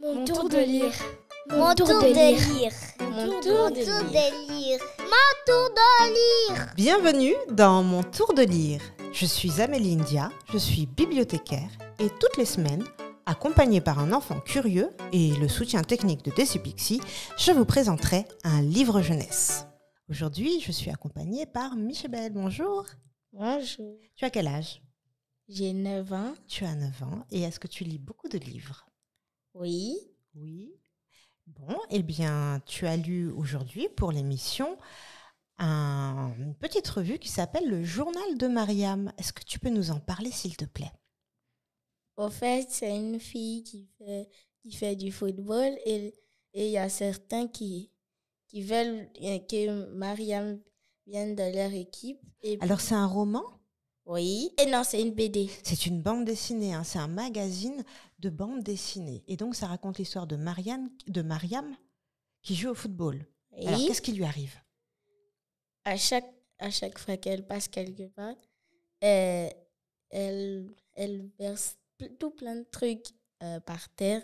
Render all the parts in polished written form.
Mon tour de lire. Mon tour de lire. Mon tour de lire. Mon tour de lire. Bienvenue dans Mon tour de lire. Je suis Amélie India, je suis bibliothécaire et toutes les semaines, accompagnée par un enfant curieux et le soutien technique de Decipixi, je vous présenterai un livre jeunesse. Aujourd'hui, je suis accompagnée par Michébel. Bonjour. Bonjour. Tu as quel âge ? J'ai 9 ans. Tu as 9 ans et est-ce que tu lis beaucoup de livres ? Oui. Oui. Bon, eh bien, tu as lu aujourd'hui pour l'émission une petite revue qui s'appelle Le Journal de Mariam. Est-ce que tu peux nous en parler, s'il te plaît ? Au fait, c'est une fille qui fait du football et il y a certains qui veulent que Mariam vienne de leur équipe. Alors, c'est un roman ? Oui. Et non, c'est une BD. C'est une bande dessinée, hein. C'est un magazine de bande dessinée. Et donc, ça raconte l'histoire de Mariam qui joue au football. Oui. Alors, qu'est-ce qui lui arrive ? À chaque fois qu'elle passe quelque part, elle verse tout plein de trucs par terre.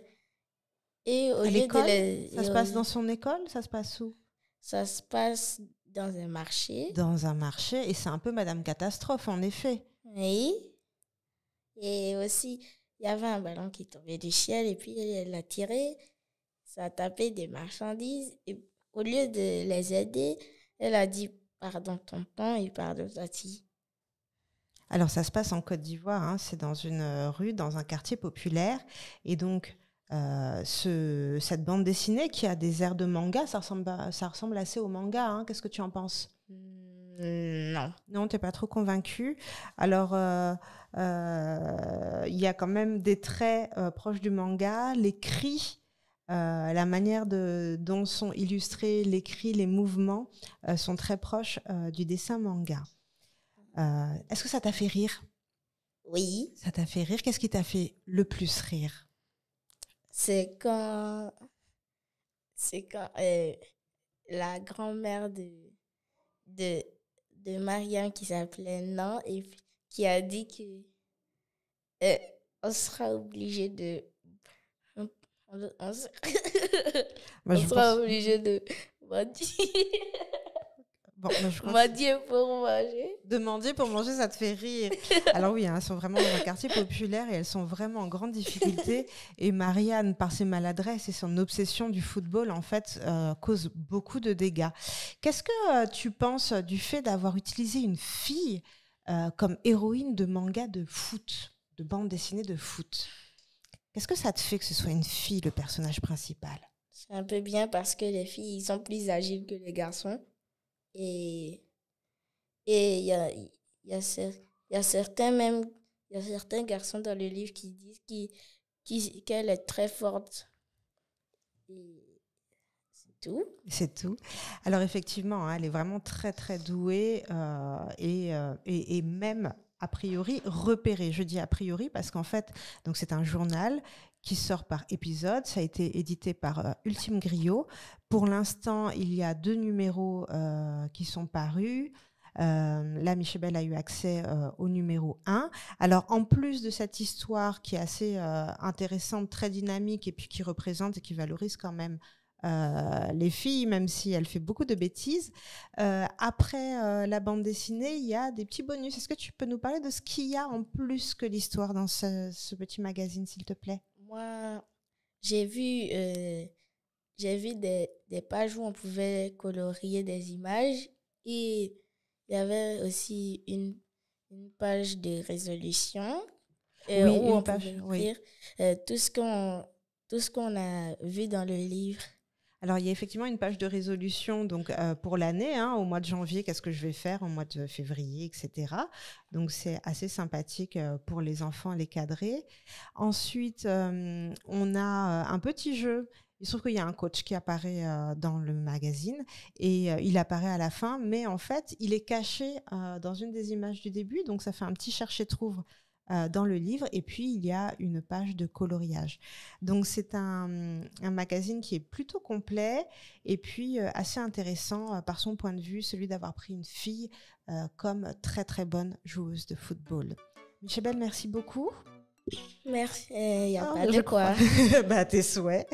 Et au À lieu l'école ? de les... Ça se passe dans son école ? Ça se passe où ? Ça se passe dans un marché. Dans un marché. Et c'est un peu Madame Catastrophe, en effet. Oui. Et aussi, il y avait un ballon qui tombait du ciel et puis elle l'a tiré. Ça a tapé des marchandises. Et au lieu de les aider, elle a dit « Pardon tonton et pardon tati ». Alors, ça se passe en Côte d'Ivoire, hein. C'est dans une rue, dans un quartier populaire. Et donc, cette bande dessinée qui a des airs de manga, ça ressemble assez au manga, hein. Qu'est-ce que tu en penses ? Non. Non, tu n'es pas trop convaincue. Alors, il y a quand même des traits proches du manga. Les cris, la manière dont sont illustrés les cris, les mouvements sont très proches du dessin manga. Est-ce que ça t'a fait rire ? Oui. Ça t'a fait rire ? Qu'est-ce qui t'a fait le plus rire ? C'est quand la grand-mère de Mariam qui s'appelait Nan et puis qui a dit que on sera obligé de obligé de mendier pour manger. De mendier pour manger, ça te fait rire. Alors oui, hein, elles sont vraiment dans un quartier populaire et elles sont vraiment en grande difficulté. Et Marianne, par ses maladresses et son obsession du football, en fait, cause beaucoup de dégâts. Qu'est-ce que tu penses du fait d'avoir utilisé une fille comme héroïne de manga de foot, de bande dessinée de foot ? Qu'est-ce que ça te fait que ce soit une fille, le personnage principal ? C'est un peu bien parce que les filles, ils sont plus agiles que les garçons. Et il y a certains garçons dans le livre qui disent qu'elle est très forte. Et c'est tout. C'est tout. Alors effectivement, hein, elle est vraiment très très douée et même a priori repérée. Je dis a priori parce qu'en fait, donc c'est un journal qui sort par épisode. Ça a été édité par Ultime Griot. Pour l'instant, il y a 2 numéros qui sont parus. Là, Michébel a eu accès au numéro 1. Alors, en plus de cette histoire qui est assez intéressante, très dynamique et puis qui représente et qui valorise quand même les filles, même si elle fait beaucoup de bêtises. Après la bande dessinée, il y a des petits bonus. Est-ce que tu peux nous parler de ce qu'il y a en plus que l'histoire dans ce petit magazine, s'il te plaît ? Moi, j'ai vu des pages où on pouvait colorier des images et il y avait aussi une page de résolution où on pouvait écrire tout ce qu'on a vu dans le livre. Alors, il y a effectivement une page de résolution donc, pour l'année, hein, au mois de janvier, qu'est-ce que je vais faire, au mois de février, etc. Donc, c'est assez sympathique pour les enfants, les cadrer. Ensuite, on a un petit jeu. Il se trouve qu'il y a un coach qui apparaît dans le magazine et il apparaît à la fin, mais en fait, il est caché dans une des images du début, donc ça fait un petit cherche-trouve dans le livre, et puis il y a une page de coloriage. Donc c'est un magazine qui est plutôt complet et puis assez intéressant par son point de vue, celui d'avoir pris une fille comme très très bonne joueuse de football. Michébel, merci beaucoup. Merci. Il n'y a pas de quoi. Tes souhaits.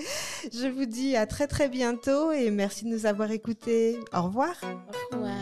Je vous dis à très très bientôt et merci de nous avoir écoutés. Au revoir. Au revoir.